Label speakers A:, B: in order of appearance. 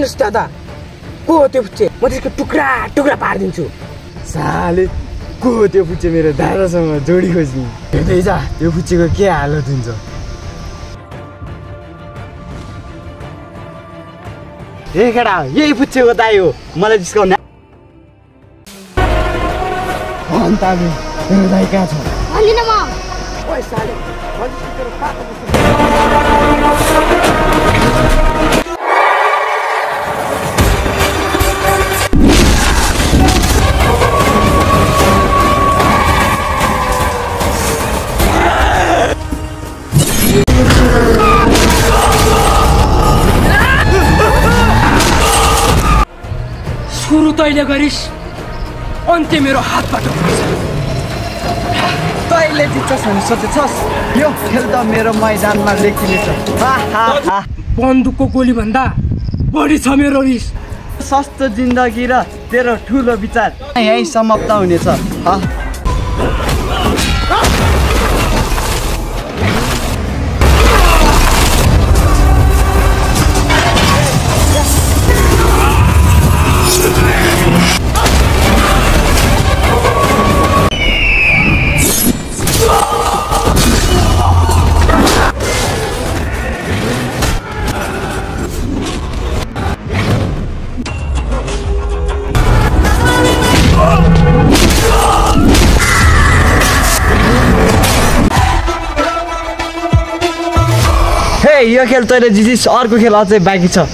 A: भन्नुहोस् दादा को हो त्यो फुच्चे म त्यसको टुक्रा टुक्रा पारिदिन्छु
B: साले को हो त्यो फुच्चे मेरो दादासँग जोडी खोज्ने हेर्दै जा त्यो फुच्चेको के हालत हुन्छ ए केटा यही फुच्चेको दाइ हो मलाई जिस्काउने अन्त मेरो दाइ कहाँ छ
C: भन्दिन म
A: ओइ साले तेरो पापा सुरु तैले गरिस् अन्त्य मेरो हातबाट हुन्छ
D: तैले जित्छस् भने सोचेछस् यो खेल त मेरो मैदानमा लेखिनेछ
A: बन्दुकको गोली भन्दा बढी छ मेरो रिस
D: सस्तो जिन्दगी र तेरो ठुलो विचार यही समाप्त हुनेछ यो खेल तैले जितिस अर्को खेल अझै बाँकी छ